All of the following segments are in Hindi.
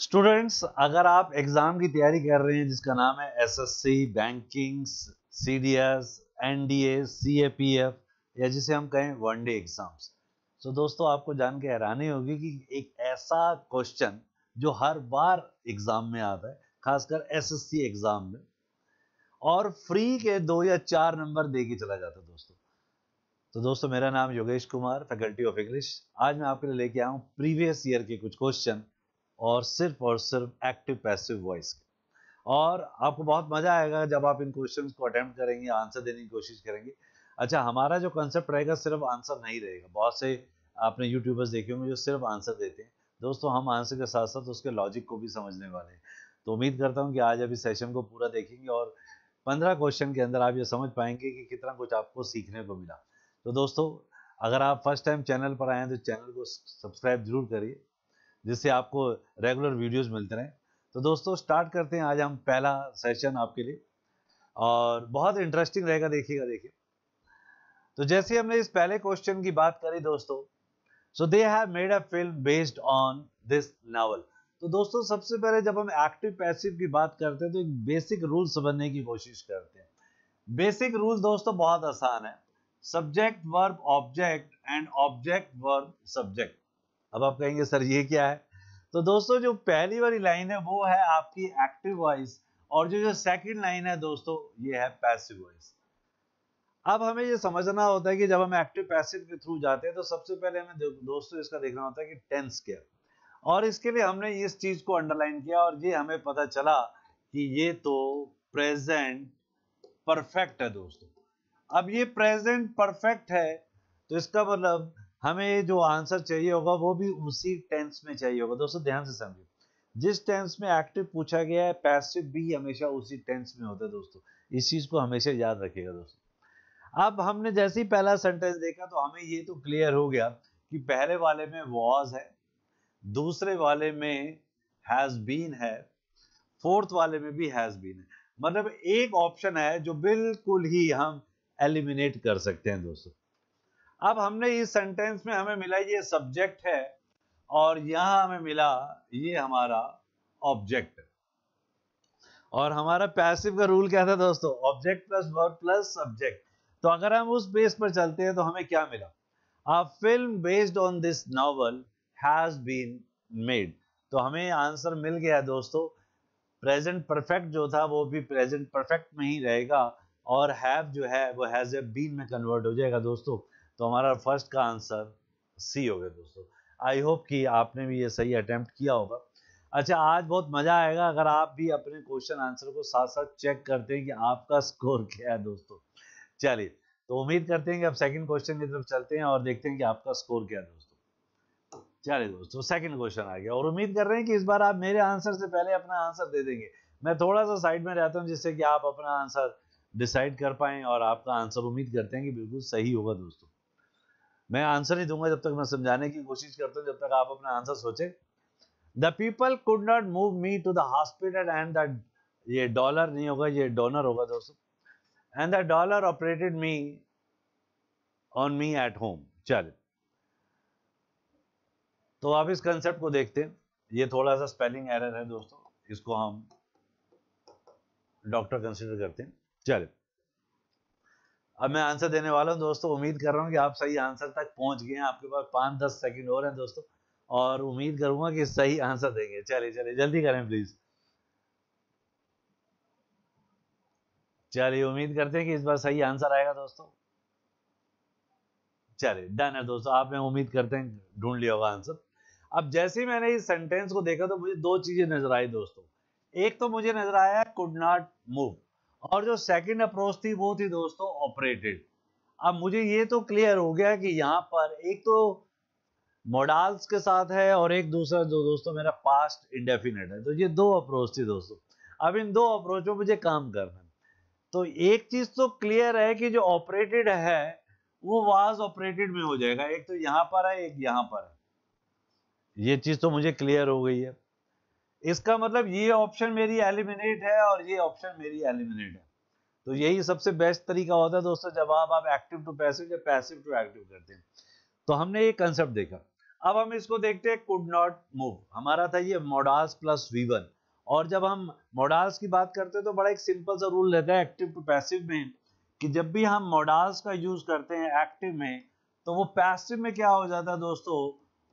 स्टूडेंट्स, अगर आप एग्जाम की तैयारी कर रहे हैं जिसका नाम है SSC, banking, CDS, NDA, CAPF या जिसे हम कहें वनडे एग्जाम्स, तो दोस्तों आपको जान के हैरानी होगी कि एक ऐसा क्वेश्चन जो हर बार एग्जाम में आता है, खासकर एसएससी एग्जाम में, और फ्री के 2 या 4 नंबर दे के चला जाता है दोस्तों। तो दोस्तों मेरा नाम Yogesh Kumar, faculty of English. आज मैं आपके लिए लेके आया हूँ प्रीवियस ईयर के कुछ क्वेश्चन और सिर्फ एक्टिव पैसिव वॉइस के। और आपको बहुत मजा आएगा जब आप इन क्वेश्चंस को अटेम्प्ट करेंगे, आंसर देने की कोशिश करेंगे। अच्छा, हमारा जो कंसेप्ट रहेगा सिर्फ आंसर नहीं रहेगा। बहुत से आपने यूट्यूबर्स देखे होंगे जो सिर्फ आंसर देते हैं। दोस्तों हम आंसर के साथ साथ उसके लॉजिक को भी समझने वाले हैं। तो उम्मीद करता हूँ कि आज अभी सेशन को पूरा देखेंगे और 15 क्वेश्चन के अंदर आप ये समझ पाएंगे कि कितना कुछ आपको सीखने को मिला। तो दोस्तों अगर आप फर्स्ट टाइम चैनल पर आए हैं तो चैनल को सब्सक्राइब जरूर करिए, जिससे आपको रेगुलर वीडियोस मिलते रहें। तो दोस्तों स्टार्ट करते हैं आज हम पहला सेशन आपके लिए, और बहुत इंटरेस्टिंग रहेगा, देखिए। तो जैसे हमने इस पहले क्वेश्चन की बात करी दोस्तों, so they have made a film based on this novel. तो दोस्तों सबसे पहले जब हम एक्टिव पैसिव की बात करते हैं तो एक बेसिक रूल समझने की कोशिश करते हैं। बेसिक रूल दोस्तों बहुत आसान है, subject verb object and object verb subject. अब आप कहेंगे सर ये क्या है? तो दोस्तों जो पहली वाली लाइन है वो है आपकी एक्टिव वॉइस, और जो सेकंड लाइन है दोस्तों ये है पैसिव वॉइस। अब हमें ये समझना होता है कि जब हम एक्टिव पैसिव के थ्रू जाते हैं तो सबसे पहले हमें दोस्तों इसका देखना होता है कि टेंस क्या है, और इसके लिए हमने इस चीज को अंडरलाइन किया और ये हमें पता चला कि ये तो प्रेजेंट परफेक्ट है दोस्तों। अब ये प्रेजेंट परफेक्ट है तो इसका मतलब हमें जो आंसर चाहिए होगा वो भी उसी टेंस में चाहिए होगा। दोस्तों ध्यान से समझिए, जिस टेंस में एक्टिव पूछा गया है पैसिव भी हमेशा उसी टेंस में होता है दोस्तों। इस चीज को हमेशा याद रखिएगा दोस्तों। अब हमने जैसे ही पहला सेंटेंस देखा तो हमें ये तो क्लियर हो गया कि पहले वाले में वॉज है, दूसरे वाले में हैज बीन है, फोर्थ वाले में भी हैज बीन है। मतलब एक ऑप्शन है जो बिल्कुल ही हम एलिमिनेट कर सकते हैं दोस्तों। अब हमने इस सेंटेंस में हमें मिला ये सब्जेक्ट है और यहां हमें मिला ये हमारा ऑब्जेक्ट है। और हमारा पैसिव का रूल क्या था दोस्तों? Object plus verb plus subject. तो अगर हम उस बेस पर चलते हैं तो हमें क्या मिला? A film based on this novel has been made. तो हमें आंसर मिल गया दोस्तों। प्रेजेंट परफेक्ट जो था वो भी प्रेजेंट परफेक्ट में ही रहेगा, और हैव जो है वो हैज बीन में कन्वर्ट हो जाएगा दोस्तों। तो हमारा फर्स्ट का आंसर सी हो गया दोस्तों। आई होप कि आपने भी ये सही अटेम्प्ट किया होगा। अच्छा, आज बहुत मजा आएगा अगर आप भी अपने क्वेश्चन आंसर को साथ साथ चेक करते हैं कि आपका स्कोर क्या है दोस्तों। चलिए, तो उम्मीद करते हैं कि आप सेकंड क्वेश्चन की तरफ चलते हैं और देखते हैं कि आपका स्कोर क्या है दोस्तों। चलिए दोस्तों, सेकंड क्वेश्चन आ गया और उम्मीद कर रहे हैं कि इस बार आप मेरे आंसर से पहले अपना आंसर दे देंगे। मैं थोड़ा सा साइड में रहता हूं जिससे कि आप अपना आंसर डिसाइड कर पाएं, और आपका आंसर उम्मीद करते हैं कि बिल्कुल सही होगा दोस्तों। मैं आंसर नहीं दूंगा जब तक मैं समझाने की कोशिश करता हूं, जब तक आप अपना आंसर सोचे। The people could not move me to the hospital and the, ये डॉलर नहीं होगा, ये डोनर होगा दोस्तों, and the dollar operated me on me at home. चलिए, तो आप इस कंसेप्ट को देखते हैं। ये थोड़ा सा स्पेलिंग एरर है दोस्तों, इसको हम डॉक्टर कंसीडर करते हैं। चलिए, अब मैं आंसर देने वाला हूं दोस्तों। उम्मीद कर रहा हूं कि आप सही आंसर तक पहुंच गए हैं। आपके पास 5-10 सेकंड और हैं दोस्तों, और उम्मीद करूंगा कि सही आंसर देंगे। चलिए जल्दी करें प्लीज। चलिए, उम्मीद करते हैं कि इस बार सही आंसर आएगा दोस्तों। चलिए डन है दोस्तों, आप में उम्मीद करते हैं ढूंढ लिया होगा आंसर। अब जैसे ही मैंने इस सेंटेंस को देखा तो मुझे दो चीजें नजर आई दोस्तों। एक तो मुझे नजर आया कुड नॉट मूव, और जो सेकंड अप्रोच थी वो थी दोस्तों ऑपरेटेड। अब मुझे ये तो क्लियर हो गया कि यहाँ पर एक तो मोडाल्स के साथ है और एक दूसरा जो दोस्तों मेरा पास्ट इंडेफिनेट है। तो ये दो अप्रोच थी दोस्तों। अब इन दो अप्रोच में मुझे काम करना है। तो एक चीज तो क्लियर है कि जो ऑपरेटेड है वो वाज ऑपरेटेड में हो जाएगा। एक तो यहां पर है, एक यहां पर है। ये चीज तो मुझे क्लियर हो गई है। इसका मतलब ये ऑप्शन मेरी एलिमिनेट है और ये ऑप्शन मेरी एलिमिनेट है। तो यही सबसे बेस्ट तरीका होता है दोस्तों जब आप एक्टिव टू पैसिव या पैसिव टू एक्टिव करते हैं। तो हमने ये कंसेप्ट देखा। अब हम इसको देखते हैं कुड नॉट मूव। हमारा था ये मोडास प्लस V1, और जब हम मोडाल्स की बात करते हैं तो बड़ा एक सिंपल सा रूल रहता है एक्टिव टू पैसिव में, कि जब भी हम मोडाल्स का यूज करते हैं एक्टिव में तो वो पैसिव में क्या हो जाता है दोस्तों,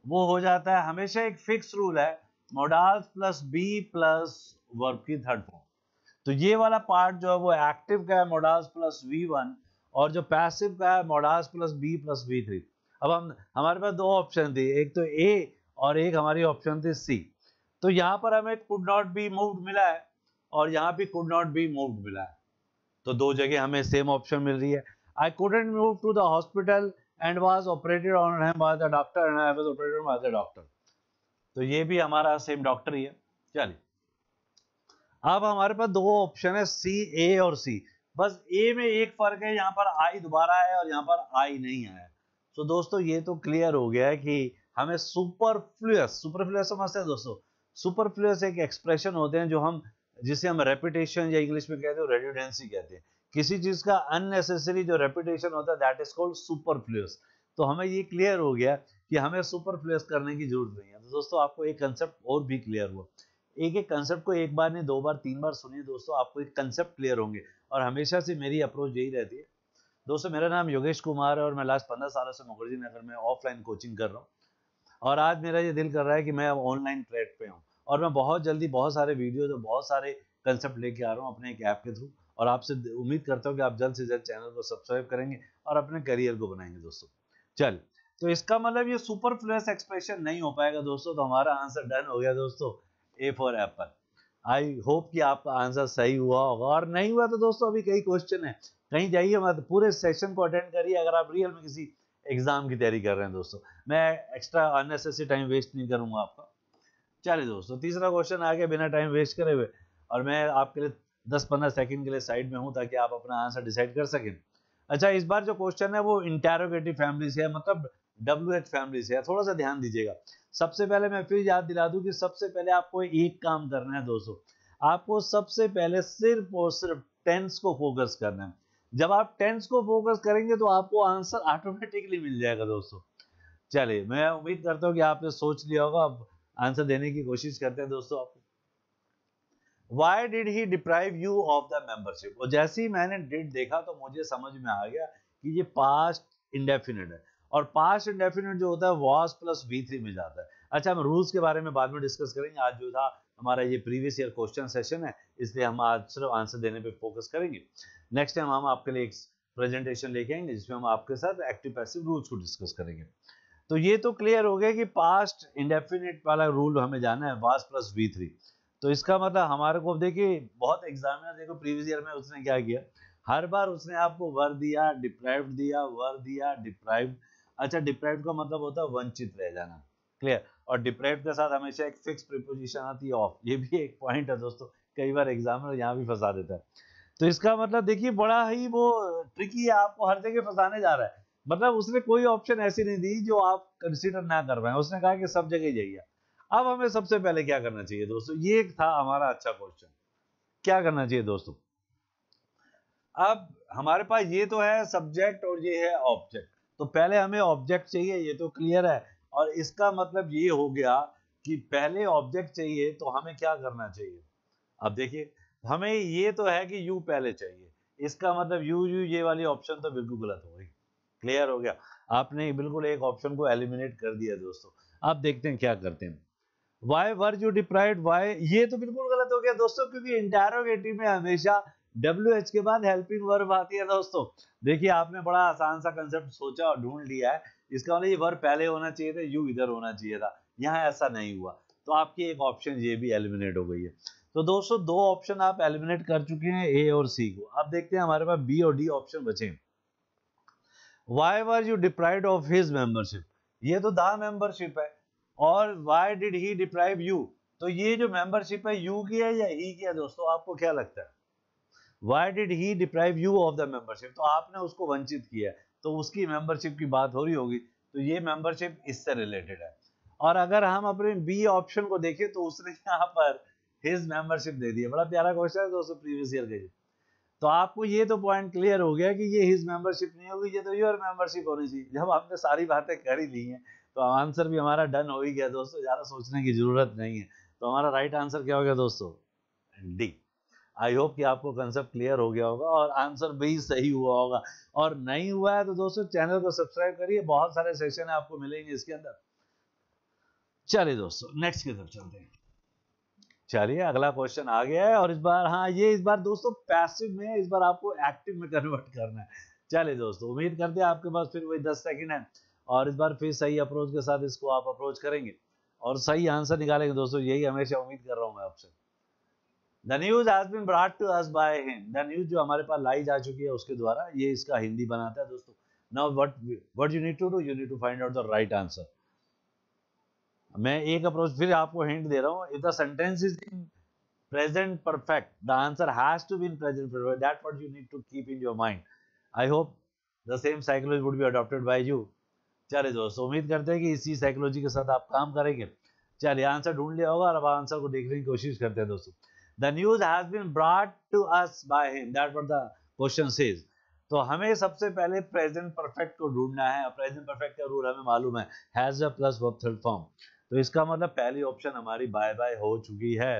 वो हो जाता है हमेशा एक फिक्स रूल है, modals plus be plus verb की थर्ड फॉर्म। तो ये वाला पार्ट जो है वो एक्टिव का है मोडाल्स प्लस V1, और जो पैसिव का है modals plus be plus V3। अब हम हमारे पास दो ऑप्शन थी, एक तो ए और एक हमारी ऑप्शन थी सी। तो यहाँ पर हमें कुड नॉट बी मूव्ड मिला है और यहाँ भी कुड नॉट बी मूव्ड मिला है, तो दो जगह हमें सेम ऑप्शन मिल रही है। I couldn't move to the hospital and was operated on him by the doctor and I was operated by the doctor. तो ये भी हमारा सेम डॉक्टर ही है। चलिए, अब हमारे पास दो ऑप्शन है सी, ए और सी। बस ए में एक फर्क है, यहाँ पर आई दोबारा है और यहाँ पर आई नहीं आया। तो दोस्तों ये तो क्लियर हो गया है कि हमें सुपरफ्लुअस समझते हैं दोस्तों। सुपरफ्लुअस एक एक्सप्रेशन होते हैं जो हम, जिसे हम रेपिटेशन या इंग्लिश में कहते हैं रेडुडेंसी कहते हैं। किसी चीज का अननेसेसरी जो रेपिटेशन होता है दैट इज कॉल्ड सुपरफ्लुअस। तो हमें ये क्लियर हो गया कि हमें सुपरफ्लुअस करने की जरूरत नहीं है। तो दोस्तों आपको एक कंसेप्ट और भी क्लियर हुआ। एक एक कंसेप्ट को एक बार नहीं, दो बार, तीन बार सुनिए दोस्तों, आपको एक कंसेप्ट क्लियर होंगे। और हमेशा से मेरी अप्रोच यही रहती है दोस्तों। मेरा नाम योगेश कुमार है और मैं लास्ट 15 सालों से मुखर्जी नगर में ऑफलाइन कोचिंग कर रहा हूँ। और आज मेरा ये दिल कर रहा है कि मैं अब ऑनलाइन ट्रैक पे हूँ और मैं बहुत जल्दी बहुत सारे वीडियोज और बहुत सारे कंसेप्ट लेके आ रहा हूँ अपने एक ऐप के थ्रू। और आपसे उम्मीद करता हूँ कि आप जल्द से जल्द चैनल को सब्सक्राइब करेंगे और अपने करियर को बनाएंगे दोस्तों। चल, तो इसका मतलब ये सुपरफ्लुअस एक्सप्रेशन नहीं हो पाएगा दोस्तों। तो हमारा आंसर डन हो गया दोस्तों, A for Apple. I hope कि आपका आंसर सही हुआ होगा, और नहीं हुआ तो दोस्तों अभी कई क्वेश्चन है, कहीं जाइए मत, पूरे सेशन को अटेंड करिए अगर आप रियल में किसी एग्जाम की तैयारी कर रहे हैं दोस्तों। मैं एक्स्ट्रा अननेसेसरी टाइम वेस्ट नहीं करूंगा आपका। चलिए दोस्तों, तीसरा क्वेश्चन आ गया बिना टाइम वेस्ट करे हुए, और मैं आपके लिए 10-15 सेकंड के लिए साइड में हूं ताकि आप अपना आंसर डिसाइड कर सकें। अच्छा, इस बार जो क्वेश्चन है वो इंटेरोगेटिव फैमिली से है, मतलब WH फैमिली से है। थोड़ा सा ध्यान दीजिएगा। सबसे पहले मैं फिर याद दिला दूं कि सबसे पहले आपको एक काम करना है दोस्तों। आपको सबसे पहले सिर्फ और सिर्फ टेंस को फोकस करना है। जब आप टेंस को फोकस करेंगे तो आपको आंसर ऑटोमेटिकली मिल जाएगा दोस्तों। चलिए, मैं उम्मीद करता हूँ कि आपने सोच लिया होगा। अब आंसर देने की कोशिश करते हैं दोस्तों। आपको Why did he deprive you of the membership? और जैसे ही मैंने डिड देखा तो मुझे समझ में आ गया कि ये पास्ट इंडेफिनिट है, और पास्ट इंडेफिनिट जो होता है was प्लस V3 में जाता है। अच्छा, हम रूल्स के बारे में बाद में डिस्कस करेंगे। आज जो था हमारा ये प्रीवियस ईयर क्वेश्चन सेशन है, इसलिए हम आज सिर्फ आंसर देने पे फोकस करेंगे। नेक्स्ट टाइम हम आपके लिए एक प्रेजेंटेशन लेके आएंगे जिसमें हम आपके साथ एक्टिव पैसिव रूल्स को डिस्कस करेंगे। तो ये तो क्लियर हो गया कि पास्ट इंडेफिनिट वाला रूल हमें जाना है, was प्लस V3। तो इसका मतलब हमारे को, देखिए बहुत एग्जामिनर, देखो प्रीवियस ईयर में उसने क्या किया, हर बार उसने आपको वर दिया, डिप्राइव्ड दिया, वर दिया, डिप्राइव्ड। अच्छा, डिप्राइव्ड का मतलब होता है वंचित रह जाना, क्लियर। और डिप्राइव्ड के साथ हमेशा एक फिक्स प्रीपोजिशन आती है ऑफ। ये भी एक पॉइंट है दोस्तों, कई बार एग्जामिनर यहाँ भी फंसा देता है। तो इसका मतलब देखिए बड़ा ही वो ट्रिकी है, आपको हर जगह फंसाने जा रहा है। मतलब उसने कोई ऑप्शन ऐसी नहीं दी जो आप कंसीडर ना कर पाए, उसने कहा कि सब जगह जाइए। अब हमें सबसे पहले क्या करना चाहिए दोस्तों, ये था हमारा अच्छा क्वेश्चन। क्या करना चाहिए दोस्तों, अब हमारे पास ये तो है सब्जेक्ट और ये है ऑब्जेक्ट। तो पहले हमें ऑब्जेक्ट चाहिए, ये तो क्लियर है। और इसका मतलब ये हो गया कि पहले ऑब्जेक्ट चाहिए तो हमें क्या करना चाहिए। अब देखिए, हमें ये तो है कि यू पहले चाहिए, इसका मतलब यू यू ये वाली ऑप्शन तो बिल्कुल गलत हो गई। क्लियर हो गया, आपने बिल्कुल एक ऑप्शन को एलिमिनेट कर दिया दोस्तों। अब देखते हैं क्या करते हैं। Why were you deprived, why, ये तो बिल्कुल गलत हो गया दोस्तों, क्योंकि इंटेरोगेटिव में हमेशा WH के बाद हेल्पिंग वर्ब आती है दोस्तों। देखिए, आपने बड़ा आसान सा कंसेप्ट सोचा और ढूंढ लिया है। इसका मतलब ये वर्ब पहले होना चाहिए था, यू इधर होना चाहिए था, यहाँ ऐसा नहीं हुआ। तो आपकी एक ऑप्शन ये भी एलिमिनेट हो गई है। तो दोस्तों दो ऑप्शन आप एलिमिनेट कर चुके हैं, ए और सी को। अब देखते हैं हमारे पास बी और डी ऑप्शन बचे। Y were you deprived of his membership, ये तो द मेंबरशिप है। और why did he deprive you, तो ये जो मेंबरशिप है यू की है या ही की है दोस्तों, आपको क्या लगता है। Why did he deprive you of the membership, तो आपने उसको वंचित किया, तो उसकी मेंबरशिप की बात हो रही होगी। तो ये मेंबरशिप इससे रिलेटेड है। और अगर हम अपने बी ऑप्शन को देखें तो उसने यहाँ पर हिज मेंबरशिप दे दी है। बड़ा प्यारा क्वेश्चन है दोस्तों, प्रीवियस ईयर का। तो आपको ये तो पॉइंट क्लियर हो गया कि ये हिज मेंबरशिप नहीं होगी, ये तो योर मेंबरशिप होनी चाहिए। जब आपने सारी बातें कर ही ली हैं तो आंसर भी हमारा डन हो ही गया दोस्तों, ज़्यादा सोचने की ज़रूरत नहीं है। तो हमारा राइट आंसर क्या हो गया दोस्तों? डी। आई होप कि आपको कंसेप्ट क्लियर हो गया होगा और आंसर भी सही हुआ होगा। और नहीं हुआ है तो दोस्तों चैनल को सब्सक्राइब करिए, बहुत सारे सेशन आपको मिलेंगे इसके अंदर। चलिए दोस्तों नेक्स्ट की तरफ चलते हैं। चलिए अगला क्वेश्चन आ गया है और इस बार, हाँ ये इस बार दोस्तों पैसिव में है, इस बार आपको एक्टिव में कन्वर्ट करना है। चलिए दोस्तों उम्मीद करते हैं आपके पास फिर वही 10 सेकंड है और इस बार फिर सही अप्रोच के साथ इसको आप अप्रोच करेंगे और सही आंसर निकालेंगे दोस्तों, यही हमेशा उम्मीद कर रहा हूं मैं आपसे। The news has been brought to us by him. The news जो हमारे पास लाई जा चुकी है उसके द्वारा, ये इसका हिंदी बनाता है दोस्तों। Now what you need to do, you need to find out the right answer. मैं एक अप्रोच फिर आपको हिंट दे रहा हूं। If the sentence is in present perfect, the answer has to be in present perfect. That's what you need to keep in your mind. I hope the same psychology would be adopted by you. चलिए दोस्तों उम्मीद करते हैं कि इसी साइकोलॉजी के साथ आप काम करेंगे। चलिए आंसर ढूंढ लिया होगा और अब आंसर को देखने की कोशिश करते हैं दोस्तों। The news has been brought to us by him, that what the question says. तो हमें सबसे पहले प्रेजेंट परफेक्ट को ढूंढना है। प्रेजेंट परफेक्ट का रूल हमें मालूम है, has a plus verb third form. तो इसका मतलब पहली ऑप्शन हमारी बाय बाय हो चुकी है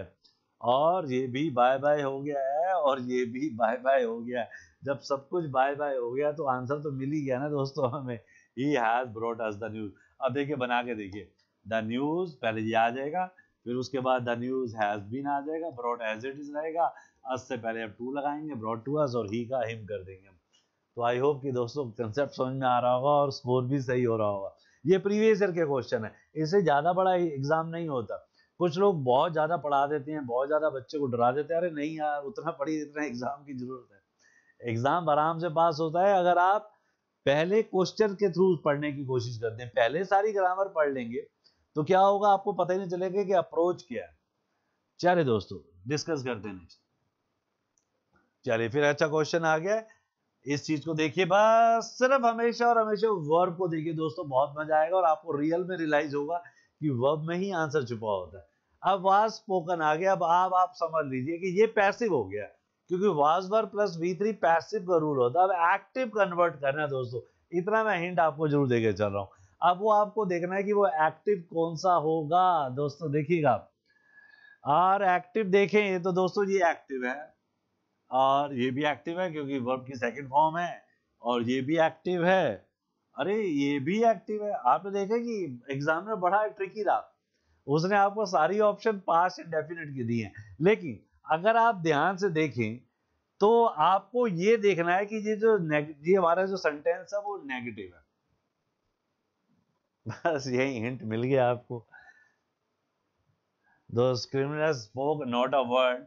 और ये भी बाय बाय हो गया है और ये भी बाय बाय हो गया है। जब सब कुछ बाय बाय हो गया तो आंसर तो मिल ही गया ना दोस्तों हमें। He has brought us the news. अब देखिए बना के देखिए, द न्यूज पहले ये आ जाएगा, फिर उसके बाद द न्यूज हैज बीन आ जाएगा, ब्रॉट एज इट इज रहेगा, अस से पहले अब टू लगाएंगे, ब्रॉट टू अस, और ही का हिम कर देंगे। तो आई होप कि दोस्तों कंसेप्ट समझ में आ रहा होगा और स्कोर भी सही हो रहा होगा। ये प्रीवियस ईयर के क्वेश्चन है, इससे ज्यादा बड़ा एग्जाम नहीं होता। कुछ लोग बहुत ज्यादा पढ़ा देते हैं, बहुत ज्यादा बच्चे को डरा देते हैं, अरे नहीं यार उतना पढ़ी इतना एग्जाम की जरूरत है। एग्जाम आराम से पास होता है अगर आप पहले क्वेश्चन के थ्रू पढ़ने की कोशिश करते हैं। पहले सारी ग्रामर पढ़ लेंगे तो क्या होगा आपको पता ही नहीं चलेगा कि अप्रोच क्या है। चलिए दोस्तों डिस्कस करते हैं नेक्स्ट। चलिए फिर अच्छा क्वेश्चन आ गया, इस चीज को देखिए, बस सिर्फ हमेशा और हमेशा वर्ब को देखिए दोस्तों, बहुत मजा आएगा और आपको रियल में रियलाइज होगा कि वर्ब में ही आंसर छुपा होता है। अब वाज स्पोकन आ गया, अब आप समझ लीजिए कि ये पैसिव हो गया क्योंकि was verb plus V3 passive का रूल होता है। अब एक्टिव कन्वर्ट करना है दोस्तों, इतना मैं हिंट आपको जरूर देके चल रहा हूं। अब वो आपको देखना है कि वो एक्टिव कौन सा होगा दोस्तों, देखिएगा। और एक्टिव देखें तो दोस्तों ये एक्टिव है और ये भी एक्टिव है क्योंकि वर्ब की सेकंड फॉर्म है, और ये भी एक्टिव है, अरे ये भी एक्टिव है। आपने देखा कि एग्जामिनर बड़ा ट्रिकी रहा, उसने आपको सारी ऑप्शन पास्ट इंडेफिनिट की दी हैं, लेकिन अगर आप ध्यान से देखें तो आपको ये देखना है कि ये हमारा जो सेंटेंस है वो नेगेटिव है। बस यही हिंट मिल गया आपको। Those criminals spoke not a word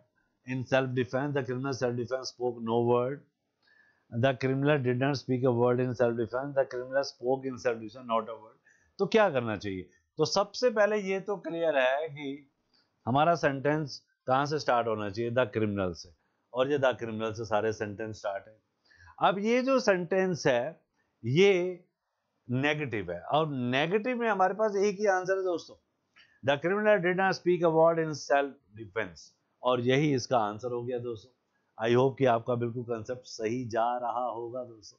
in self-defense. The criminal self-defense spoke no word. The criminal did not speak a word in self-defense. The criminal spoke in self-defense not a word. तो क्या करना चाहिए? तो सबसे पहले ये तो क्लियर है कि हमारा सेंटेंस कहाँ से स्टार्ट होना चाहिए, द क्रिमिनल से, और ये द क्रिमिनल से सारे सेंटेंस स्टार्ट है। अब ये जो सेंटेंस है ये नेगेटिव है और नेगेटिव में हमारे पास एक ही आंसर है दोस्तों, the criminal did not speak a word in self defence, और यही इसका आंसर हो गया दोस्तों। आई होप कि आपका बिल्कुल कंसेप्ट सही जा रहा होगा दोस्तों।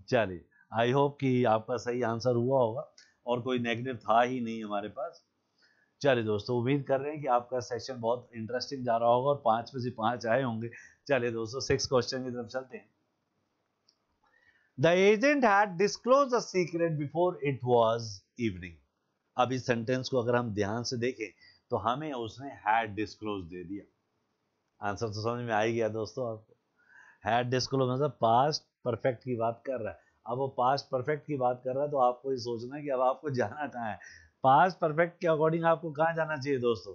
चलिए आई होप कि आपका सही आंसर हुआ होगा और कोई नेगेटिव था ही नहीं हमारे पास। चलिए दोस्तों उम्मीद कर रहे हैं कि आपका सेशन बहुत इंटरेस्टिंग जा रहा होगा और 5 में से 5 आए होंगे। चलिए दोस्तों 6 क्वेश्चन की तरफ चलते हैं। The agent had disclose the secret before it was evening. अब इस सेंटेंस को अगर हम ध्यान से देखें तो हमें उसने हैड डिस्क्लोज दे दिया। आंसर तो समझ में आ ही गया दोस्तों आपको। हैड डिस्क्लोज मतलब पास्ट परफेक्ट की बात कर रहा है। अब वो पास्ट परफेक्ट की बात कर रहा है तो आपको ये सोचना है कि अब आपको जाना कहाँ है। पास्ट परफेक्ट के अकॉर्डिंग आपको कहाँ जाना चाहिए दोस्तों?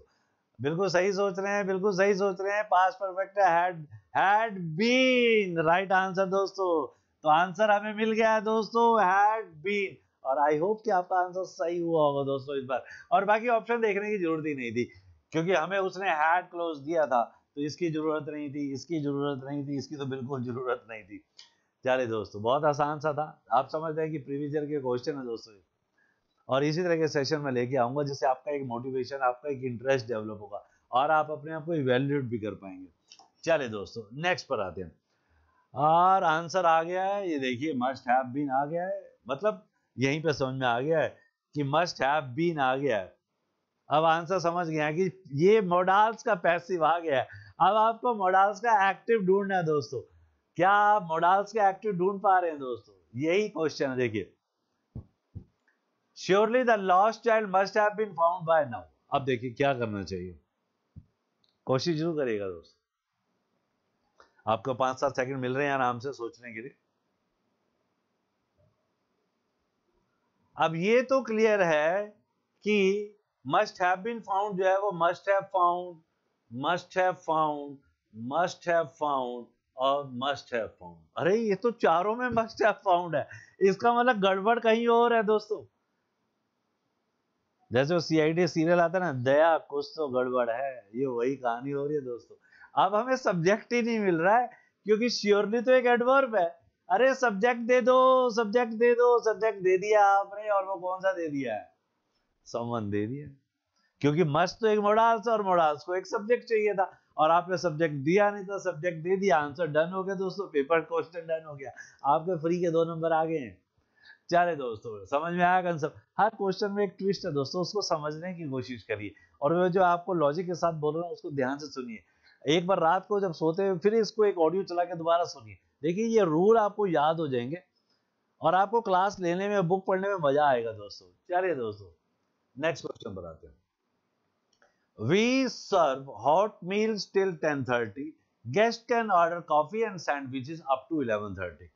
बिल्कुल सही सोच रहे हैं, बिल्कुल सही सोच रहे हैं। पास्ट परफेक्ट है हैड बीन, राइट आंसर दोस्तों। तो आंसर हमें मिल गया है दोस्तों, हैड बीन। और आई होप कि आपका आंसर सही हुआ होगा दोस्तों इस बार, और बाकी ऑप्शन देखने की जरूरत ही नहीं थी क्योंकि हमें उसने हैड क्लोज दिया था, तो इसकी जरूरत नहीं थी, इसकी जरूरत नहीं थी, इसकी तो बिल्कुल जरूरत नहीं थी। चलिए दोस्तों बहुत आसान सा था, आप समझते हैं कि प्रीवियस ईयर के क्वेश्चन है दोस्तों, और इसी तरह के सेशन में लेके आऊंगा जिससे आपका एक मोटिवेशन, आपका एक इंटरेस्ट डेवलप होगा और आप अपने आप को इवेल्युएट भी कर पाएंगे। चलिए दोस्तों नेक्स्ट पर आते हैं, और आंसर आ गया है, ये देखिए मस्ट हैव बीन आ गया है, मतलब यहीं पे समझ में आ गया है कि मस्ट हैव बीन आ गया है। अब आंसर समझ गया कि ये मोडाल्स का पैसिव आ गया है। अब आपको मोडाल्स का एक्टिव ढूंढना है दोस्तों। क्या आप मोडाल्स का एक्टिव ढूंढ पा रहे हैं दोस्तों? यही क्वेश्चन है। देखिए, surely the lost child must have been found by now. अब देखिए क्या करना चाहिए, कोशिश जरूर करिएगा दोस्तों। आपको 5-7 सेकंड मिल रहे हैं आराम से सोचने के लिए। अब ये तो क्लियर है कि मस्ट हैव बीन फाउंड जो है वो must have found, must have found, must have found और मस्ट हैव फाउंड। अरे ये तो चारों में मस्ट हैव फाउंड है, इसका मतलब गड़बड़ कहीं और है दोस्तों। जैसे वो सीआईडी सीरियल आता है ना, दया कुछ तो गड़बड़ है, ये वही कहानी हो रही है दोस्तों। अब हमें सब्जेक्ट ही नहीं मिल रहा है, क्योंकि श्योरली तो एक एडवर्ब है। अरे सब्जेक्ट दे दो, सब्जेक्ट दे दो। सब्जेक्ट दे दिया आपने, और वो कौन सा दे दिया है? समवन दे दिया, क्योंकि मस्ट तो एक मोडाल्स और मोडाल्स को एक सब्जेक्ट चाहिए था, और आपने सब्जेक्ट दिया नहीं था, सब्जेक्ट दे दिया। आंसर डन हो गया दोस्तों, पेपर क्वेश्चन डन हो गया, आपके फ्री के 2 नंबर आ गए हैं। चले दोस्तों, समझ में आया कंसेप्ट? हर क्वेश्चन में एक ट्विस्ट है दोस्तों, उसको समझने की कोशिश करिए, और वो जो आपको लॉजिक के साथ बोल रहा हूँ उसको ध्यान से सुनिए। एक बार रात को जब सोते हुए फिर इसको एक ऑडियो चला के दोबारा सुनिए। देखिए ये रूल आपको याद हो जाएंगे, और आपको क्लास लेने में, बुक पढ़ने में मजा आएगा दोस्तों। चलिए दोस्तों, नेक्स्ट क्वेश्चन बताते हैं। We serve hot meals till 10:30. Guests can order coffee and sandwiches up to 11:30.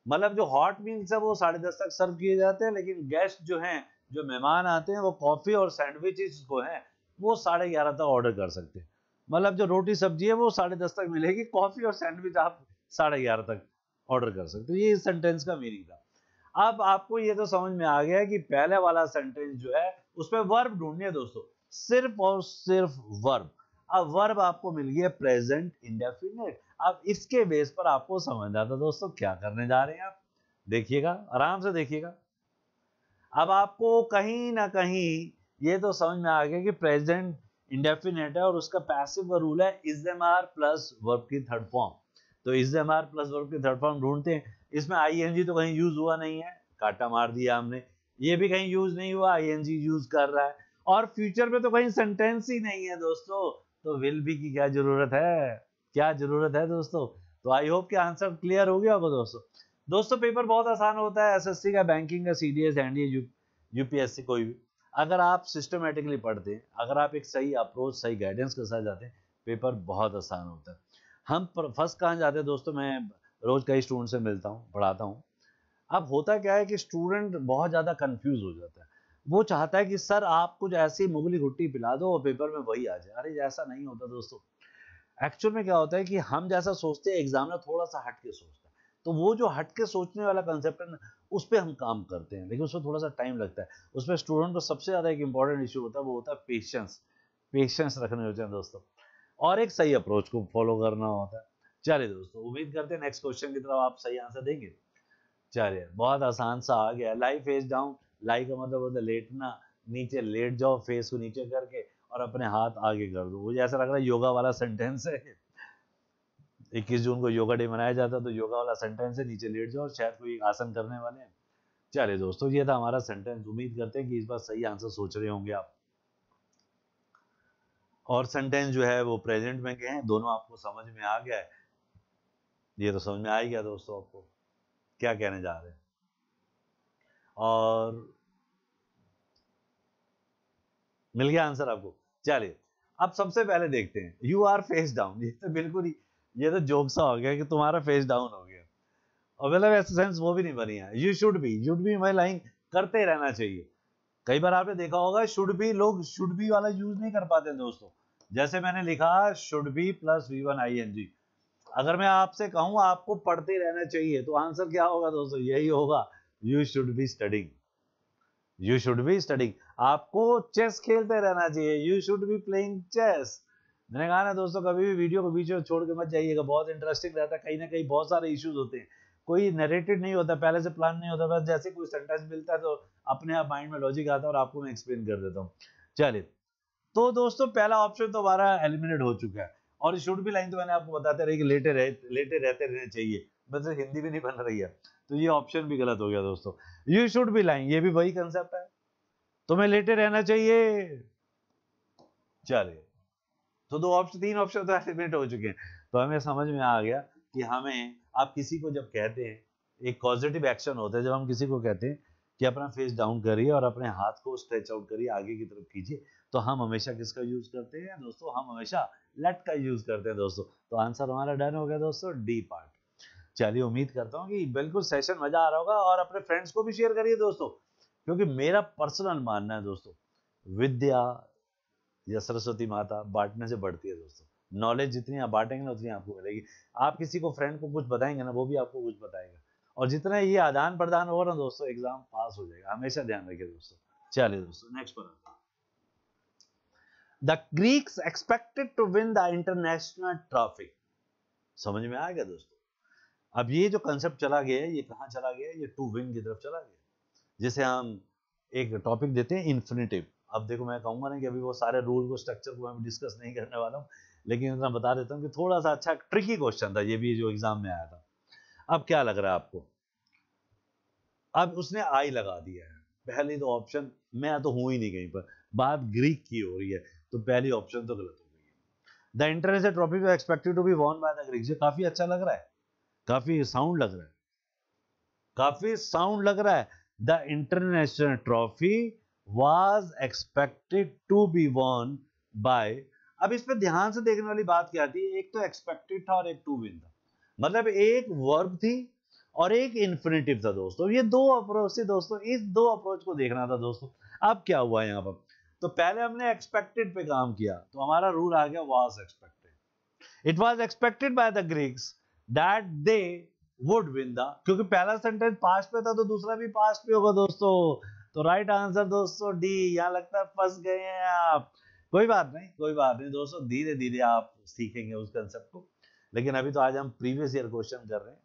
मतलब जो हॉट मील्स है वो 10:30 तक सर्व किए जाते हैं, लेकिन गेस्ट जो हैं, जो मेहमान आते हैं, वो कॉफी और सैंडविचेस को हैं वो 11:30 तक ऑर्डर कर सकते हैं। मतलब जो रोटी सब्जी है वो 10:30 तक मिलेगी, कॉफी और सैंडविच आप 11:30 तक ऑर्डर कर सकते हो। ये इस सेंटेंस का मीनिंग था। अब आपको ये तो समझ में आ गया कि पहले वाला सेंटेंस जो है उसमें वर्ब ढूंढनी है दोस्तों, सिर्फ और सिर्फ वर्ब। अब वर्ब आपको मिल गया प्रेजेंट इंडेफिनिट। अब इसके बेस पर आपको समझना था दोस्तों क्या करने जा रहे हैं आप। देखिएगा, आराम से देखिएगा। अब आपको कहीं ना कहीं ये तो समझ में आ गया कि प्रेजेंट इंडेफिनिट है और उसका पैसिव का रूल है is am are plus verb की थर्ड फॉर्म। तो is am are plus verb की थर्ड फॉर्म ढूंढते हैं। इसमें आईएनजी तो कहीं यूज हुआ नहीं है, काटा मार दिया हमने। ये भी कहीं यूज नहीं हुआ, आईएनजी यूज कर रहा है। और फ्यूचर में तो कहीं सेंटेंस ही नहीं है दोस्तों, तो विल बी की क्या जरूरत है? क्या जरूरत है दोस्तों? तो आई होप कि आंसर क्लियर हो गया होगा दोस्तों। दोस्तों पेपर बहुत आसान होता है, एसएससी का, बैंकिंग का, सीडीएस, एनडीए, यूपीएससी, कोई भी। अगर आप सिस्टमेटिकली पढ़ते हैं, अगर आप एक सही अप्रोच, सही गाइडेंस के साथ जाते हैं, पेपर बहुत आसान होता है। हम फर्स्ट कहाँ जाते हैं दोस्तों? मैं रोज कई स्टूडेंट से मिलता हूँ, पढ़ाता हूँ। अब होता क्या है कि स्टूडेंट बहुत ज्यादा कंफ्यूज हो जाता है। वो चाहता है कि सर आप कुछ ऐसी मुगली घुट्टी पिला दो और पेपर में वही आ जाए। अरे ऐसा नहीं होता दोस्तों। एक्चुअल में क्या होता है कि हम जैसा सोचते हैं, एग्जामिनर थोड़ा सा हट के सोचता है। तो वो जो हट के सोचने वाला कंसेप्ट है ना, उस पर हम काम करते हैं, लेकिन उसमें थोड़ा सा टाइम लगता है। उसमें स्टूडेंट को सबसे ज्यादा एक इंपॉर्टेंट इशू होता है, वो होता है पेशेंस। पेशेंस रखने होते हैं दोस्तों, और एक सही अप्रोच को फॉलो करना होता है। चलिए दोस्तों, उम्मीद करते हैं नेक्स्ट क्वेश्चन की तरफ आप सही आंसर देंगे। चलिए, बहुत आसान सा आ गया। लाई फेस डाउन, लाई का मतलब होता है लेटना। नीचे लेट जाओ, फेस को नीचे करके, और अपने हाथ आगे कर दो। मुझे ऐसा लग रहा है योगा वाला सेंटेंस है। 21 जून को योगा डे मनाया जाता है, तो योगा वाला सेंटेंस है, नीचे लेट जाओ, शायद कोई आसन करने वाले हैं। चलिए दोस्तों, ये था हमारा सेंटेंस। उम्मीद करते हैं कि इस बार सही आंसर सोच रहे होंगे आप। और सेंटेंस जो है वो प्रेजेंट में गए हैं, दोनों आपको समझ में आ गया है। ये तो समझ में आ ही गया दोस्तों आपको क्या कहने जा रहे हैं। और मिल गया आंसर आपको। चलिए, अब सबसे पहले देखते हैं, यू आर फेस डाउन। ये तो बिल्कुल ही, ये तो जोक सा हो गया कि तुम्हारा फेस डाउन हो गया, और मतलब ऐसे सेंस वो भी नहीं बनी है। यू शुड बी मैं लाइन करते रहना चाहिए। कई बार आपने देखा होगा शुड बी, लोग शुड बी वाला यूज नहीं कर पाते दोस्तों। जैसे मैंने लिखा should be plus V1 ING। अगर मैं आपसे कहूं आपको पढ़ते रहना चाहिए, तो आंसर क्या होगा दोस्तों? यही होगा, you should be studying. You should be studying. आपको चेस खेलते रहना चाहिए, you should be playing chess. मैंने कहा ना दोस्तों, कभी भी वीडियो को बीच में छोड़ के मत जाइएगा, बहुत इंटरेस्टिंग रहता है। कहीं ना कहीं बहुत सारे इश्यूज होते हैं, कोई नरेटेड नहीं होता, पहले से प्लान नहीं होता, बस जैसे कोई सेंटेंस मिलता है तो अपने आप माइंड में लॉजिक आता है और आपको मैं एक्सप्लेन कर देता हूँ। चलिए, तो दोस्तों पहला ऑप्शन तो हमारा एलिमिनेट हो चुका है। और शुड बी लाइन तो मैंने आपको बताते रही कि लेटे रहते रहने चाहिए, मतलब हिंदी भी नहीं बन रही है, तो ये ऑप्शन भी गलत हो गया दोस्तों। यू शुड बी लाइन, ये भी वही कंसेप्ट है। तुम्हें लेटे रहना चाहिए। चलिए, तो दो ऑप्शन, तीन ऑप्शन तो एलिमिनेट हो चुके हैं। तो हमें समझ में आ गया कि हमें, आप किसी को जब कहते हैं, एक पॉजिटिव एक्शन होता है जब हम किसी को कहते हैं कि अपना फेस डाउन करिए और अपने हाथ को स्ट्रेच आउट करिए, आगे की तरफ कीजिए, तो हम हमेशा किसका यूज करते हैं दोस्तों? हम हमेशा लेट का यूज करते हैं दोस्तों। तो आंसर हमारा डन हो गया दोस्तों, डी पार्ट। चलिए, उम्मीद करता हूँ कि बिल्कुल सेशन मजा आ रहा होगा, और अपने फ्रेंड्स को भी शेयर करिए दोस्तों, क्योंकि मेरा पर्सनल मानना है दोस्तों, विद्या या सरस्वती माता बांटने से बढ़ती है दोस्तों। नॉलेज जितनी आप बांटेंगे ना, उतनी आपको मिलेगी। आप किसी को, फ्रेंड को कुछ बताएंगे ना, वो भी आपको कुछ बताएगा, और जितना ये आदान प्रदान होगा ना दोस्तों, एग्जाम पास हो जाएगा, हमेशा ध्यान रखिए दोस्तों। चलिए दोस्तों, नेक्स्ट पर आते हैं। The Greeks expected to win the international trophy. समझ में आ गया दोस्तों? अब ये जो कंसेप्ट चला गया है, ये कहाँ चला गया है? ये टू विन की तरफ चला गया। जैसे हम एक टॉपिक देते हैं इन्फिनिटिव। अब देखो, मैं कहूंगा ना कि अभी वो सारे रूल को, स्ट्रक्चर को मैं डिस्कस नहीं करने वाला हूँ, लेकिन इतना बता देता हूँ कि थोड़ा सा अच्छा ट्रिकी क्वेश्चन था ये भी, जो एग्जाम में आया था। अब क्या लग रहा है आपको? अब उसने आई लगा दिया है, पहली तो ऑप्शन, मैं तो हूं ही नहीं कहीं पर, बात ग्रीक की हो रही है, तो पहली ऑप्शन तो गलत हो गई है। The international trophy was expected to be won by the Greeks. ये काफी अच्छा लग रहा है, काफी साउंड लग रहा है, काफी साउंड लग रहा है। The international trophy was expected to be won by. अब इस पे ध्यान से देखने वाली बात क्या आती है? एक तो एक्सपेक्टेड था और एक टू विन था, मतलब एक वर्ब थी और एक इन्फिनिटिव था दोस्तों। ये दो अप्रोच थी दोस्तों, इस दो अप्रोच को देखना था दोस्तों। अब क्या हुआ यहाँ पर? तो पहले हमने एक्सपेक्टेड पे काम किया, तो हमारा रूल आ गया was expected. It was expected bye the Greeks that they would win the, क्योंकि पहला सेंटेंस पास्ट पे था, तो दूसरा भी पास्ट पे होगा दोस्तों। तो राइट आंसर दोस्तों डी। यहाँ लगता है फंस गए हैं आप। कोई बात नहीं, कोई बात नहीं दोस्तों, धीरे धीरे आप सीखेंगे उस कंसेप्ट को। लेकिन अभी तो आज हम प्रीवियस ईयर क्वेश्चन कर रहे हैं,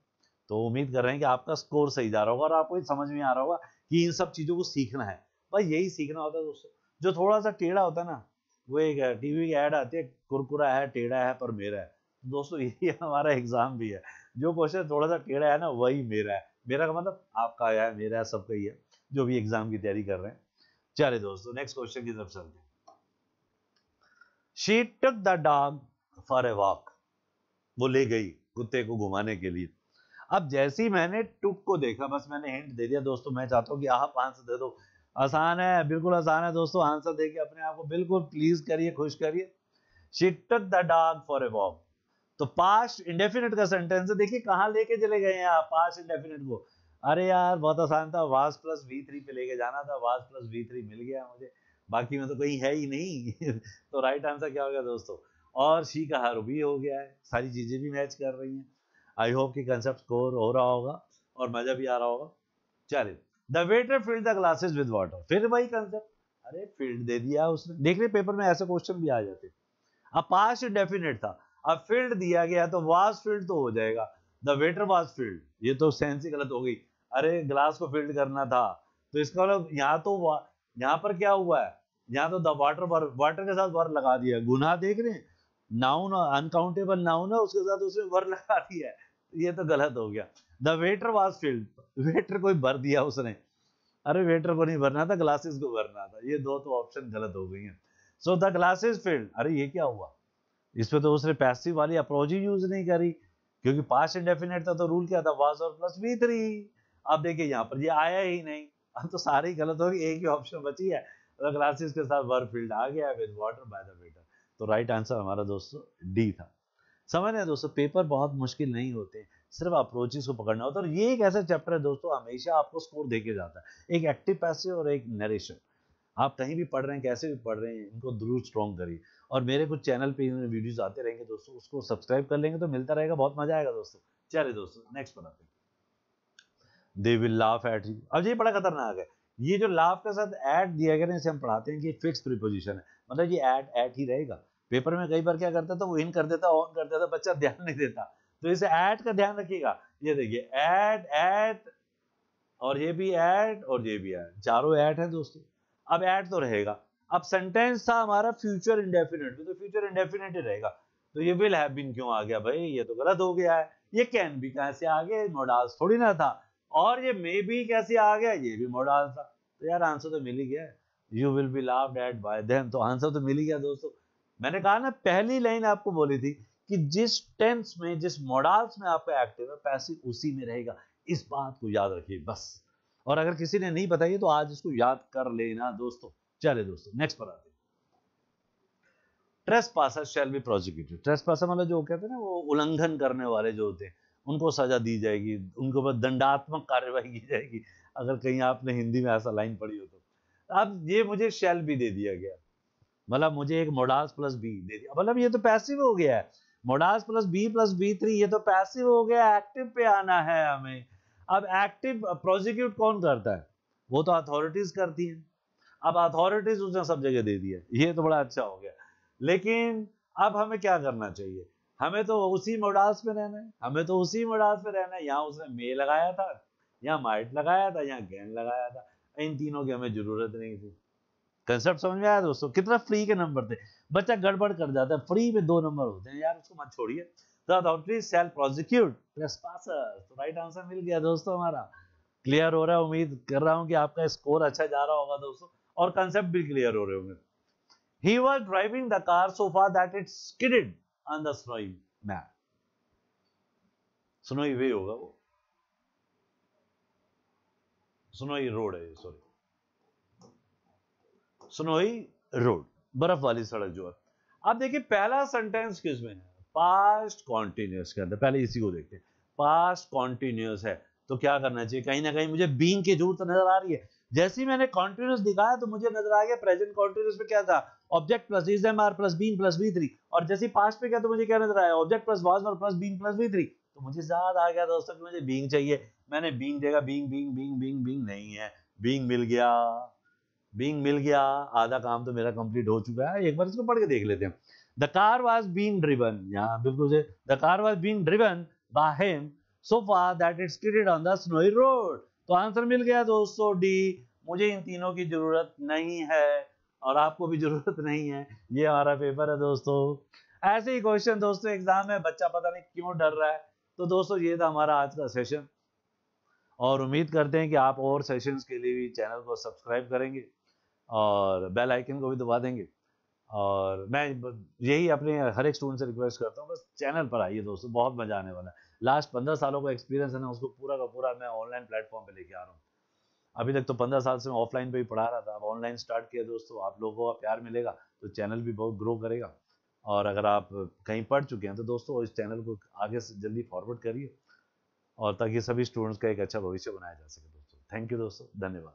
तो उम्मीद कर रहे हैं कि आपका स्कोर सही जा रहा होगा और आपको समझ में आ रहा होगा कि इन सब चीजों को सीखना है। भाई यही सीखना होता है दोस्तों। जो थोड़ा सा टेढ़ा होता है ना, वो एक टीवी की ऐड आती है, कुरकुरा है, टेढ़ा है, पर मेरा है। तो दोस्तों यही हमारा एग्जाम भी है। जो क्वेश्चन थोड़ा सा टेढ़ा है ना, वही मेरा है। मेरा का मतलब आपका है, मेरा है, सबका ही है, जो भी एग्जाम की तैयारी कर रहे हैं। चलिए दोस्तों, नेक्स्ट क्वेश्चन की तरफ चलते हैं। She took the dog for a walk. वो ले गई कुत्ते को घुमाने के लिए। अब जैसे ही मैंने टुक को देखा, बस मैंने हिंट दे दिया दोस्तों। मैं चाहता हूं कि आप आंसर दे दो। आसान है, बिल्कुल आसान है दोस्तों। आंसर देके अपने आप को बिल्कुल प्लीज करिए, खुश करिए। She took the dog for a walk. तो पास्ट इंडेफिनिट का सेंटेंस है। देखिए कहां लेके चले गए हैं आप पास्ट इंडेफिनिट को। अरे यार, बहुत आसान था, वाज प्लस V3 पे लेके जाना था। वाज प्लस V3 मिल गया मुझे, बाकी में तो कहीं है ही नहीं। तो राइट आंसर क्या हो गया दोस्तों? और शी का हर भी हो गया है, सारी चीजें भी मैच कर रही हैं। आई होप कि कंसेप्ट स्कोर हो रहा होगा और मजा भी आ रहा होगा। चलिए, the waiter filled the glasses with water. फिर वही कंसेप्ट, अरे फील्ड दे दिया उसने। देख रहे पेपर में ऐसे क्वेश्चन भी आ जाते। अब पास्ट इंडेफिनिट था, अब फील्ड दिया गया तो वाज फील्ड तो हो जाएगा। द वेटर वाज फील्ड, ये तो सेंस ही गलत हो गई। अरे ग्लास को फील्ड करना था, तो इसका मतलब यहाँ तो यहाँ पर क्या हुआ है? यहाँ तो द वाटर, वाटर के साथ वर लगा दिया। गुनाह देख रहे हैं, नाउन, अनकाउंटेबल नाउन है, उसके साथ उसने वर लगा दिया है, ये तो गलत हो गया। The waiter was field, waiter को भर दिया उसने। अरे वेटर को नहीं भरना था, ग्लासेस को भरना था। ये दो तो ऑप्शन गलत हो गई हैं। So the glasses field. अरे ये क्या हुआ? इस पे तो उसने पैसिव वाली अप्रोच ही यूज नहीं करी, क्योंकि पास्ट इंडेफिनिट था, तो रूल क्या था? वाज और प्लस V3। अब देखिए यहाँ पर ये आया ही नहीं। अब तो सारे ही गलत हो गए, एक ही ऑप्शन बची है, ग्लासेस के साथ वर्ब फील्ड आ गया with water by the waiter. तो राइट आंसर हमारा दोस्तों डी था। समझ रहे हैं दोस्तों, पेपर बहुत मुश्किल नहीं होते, सिर्फ अप्रोचेस को पकड़ना होता है। और ये एक ऐसा चैप्टर है दोस्तों, हमेशा आपको स्कोर देके जाता है। एक एक्टिव पैसिव और एक नरेशन। आप कहीं भी पढ़ रहे हैं, कैसे भी पढ़ रहे हैं, इनको जरूर स्ट्रॉन्ग करिए। और मेरे कुछ चैनल पे वीडियोस आते रहेंगे दोस्तों, उसको सब्सक्राइब कर लेंगे तो मिलता रहेगा, बहुत मजा आएगा दोस्तों। चलिए दोस्तों, नेक्स्ट बनाते हैं। They will laugh at you. अब ये बड़ा खतरनाक है। ये जो लाफ के साथ एट दिया गया ना, इसे हम पढ़ाते हैं कि फिक्स प्रीपोजिशन है, मतलब ये एट ही रहेगा। पेपर में कई बार क्या करता था, वो इन कर देता, ऑन कर देता, बच्चा ध्यान नहीं देता। तो इसे एट का ध्यान रखिएगा। ये देखिए एट, एट, और ये भी एट, और ये भी एट, चारों एट है दोस्तों। अब एट तो रहेगा। अब सेंटेंस था हमारा फ्यूचर इंडेफिनिट में, तो फ्यूचर इंडेफिनिट ही रहेगा। तो ये विल हैव बीन क्यों आ गया भाई? ये तो गलत हो गया है। ये कैन भी कैसे आ गया? मोडाल्स थोड़ी ना था। और ये मे भी कैसे आ गया? ये भी मोडाल था। तो यार आंसर तो मिल ही गया है। You will be laughed eight bye them. तो आंसर तो मिल ही गया दोस्तों। मैंने कहा ना, पहली लाइन आपको बोली थी कि जिस टेंस में, जिस मॉडल्स में आपका एक्टिव है, पैसिव उसी में रहेगा। इस बात को याद रखिए बस। और अगर किसी ने नहीं बताई तो आज इसको याद कर लेना दोस्तों। चले दोस्तों, नेक्स्ट पर आते हैं। ट्रेसपासर शैल बी प्रोसिक्यूटेड। ट्रेसपासर मतलब जो कहते हैं ना, वो उल्लंघन करने वाले जो होते हैं, उनको सजा दी जाएगी, उनके ऊपर दंडात्मक कार्यवाही की जाएगी, अगर कहीं आपने हिंदी में ऐसा लाइन पढ़ी हो तो। अब ये मुझे शैल बी दे दिया गया, मतलब मुझे एक मोडास प्लस बी दे दिया, मतलब ये तो पैसिव हो गया है। मोडास प्लस बी थ्री, ये तो पैसिव हो गया, एक्टिव पे आना है हमें। अब एक्टिव प्रोसिक्यूट कौन करता है? वो तो अथॉरिटीज करती हैं। अब अथॉरिटीज उसने सब जगह दे दिया, ये तो बड़ा अच्छा हो गया। लेकिन अब हमें क्या करना चाहिए? हमें तो उसी मोडास में रहना है, हमें तो उसी मोडास में रहना है। यहाँ उसने मे लगाया था, यहाँ माइट लगाया था, यहाँ गैन लगाया था। इन तीनों की हमें जरूरत नहीं थी। कंसेप्ट समझ में आया दोस्तों? कितना फ्री के नंबर थे। बच्चा गड़बड़ कर जाता है, फ्री में 2 नंबर होते हैं यार, उसको मत छोड़िए। The authority shall prosecute trespassers. तो राइट आंसर मिल गया दोस्तों हमारा। क्लियर हो रहा है? उम्मीद कर रहा हूं कि आपका स्कोर अच्छा जा रहा होगा दोस्तों, और कंसेप्ट भी क्लियर हो रहे होंगे। He was driving the car so far that it skidded on the snowy map. Snowy way होगा वो, snowy road है, सॉरी, snowy road, बर्फ वाली सड़क जो है। अब देखिए पहला सेंटेंस किसमें है? पास्ट कॉन्टिन्यूस के अंदर। पहले इसी को देखते हैं। पास्ट कॉन्टिन्यूस है तो क्या करना चाहिए? कहीं ना कहीं मुझे बीइंग की जरूरत नजर आ रही है। जैसे ही मैंने कॉन्टिन्यूस दिखाया तो मुझे नजर आ गया प्रेजेंट कॉन्टिन्यूस में क्या था? Object plus is am are plus being plus B three. और जैसे पास्ट पे क्या, तो मुझे क्या नजर आया? ऑब्जेक्ट प्लस वाज और plus being plus B three. तो मुझे याद आ गया दोस्तों कि मुझे बीइंग चाहिए। मैंने बीइंग देगा, being being being being being नहीं है, बीइंग मिल गया। बीइंग मिल गया, आधा काम तो मेरा कंप्लीट हो चुका है। एक बार इसको पढ़ के देख लेते हैं। The car was being driven, यहाँ बिल्कुल से, the car was being driven by him so far that it skidded on the snowy road. तो आंसर मिल गया दोस्तों डी। मुझे इन तीनों की जरूरत नहीं है और आपको भी जरूरत नहीं है। ये हमारा पेपर है दोस्तों। ऐसे ही क्वेश्चन दोस्तों एग्जाम में, बच्चा पता नहीं क्यों डर रहा है। तो दोस्तों ये था हमारा आज का सेशन, और उम्मीद करते हैं कि आप और सेशंस के लिए भी चैनल को सब्सक्राइब करेंगे और बेल आइकन को भी दबा देंगे। और मैं यही अपने हर एक स्टूडेंट से रिक्वेस्ट करता हूँ, बस चैनल पर आइए दोस्तों, बहुत मजा आने वाला है। लास्ट 15 सालों का एक्सपीरियंस है ना, उसको पूरा का पूरा मैं ऑनलाइन प्लेटफॉर्म पे लेके आ रहा हूँ। अभी तक तो 15 साल से मैं ऑफलाइन पे ही पढ़ा रहा था, अब ऑनलाइन स्टार्ट किया दोस्तों। आप लोगों का प्यार मिलेगा तो चैनल भी बहुत ग्रो करेगा। और अगर आप कहीं पढ़ चुके हैं तो दोस्तों इस चैनल को आगे से जल्दी फॉरवर्ड करिए, और ताकि सभी स्टूडेंट्स का एक अच्छा भविष्य बनाया जा सके दोस्तों। थैंक यू दोस्तों, धन्यवाद।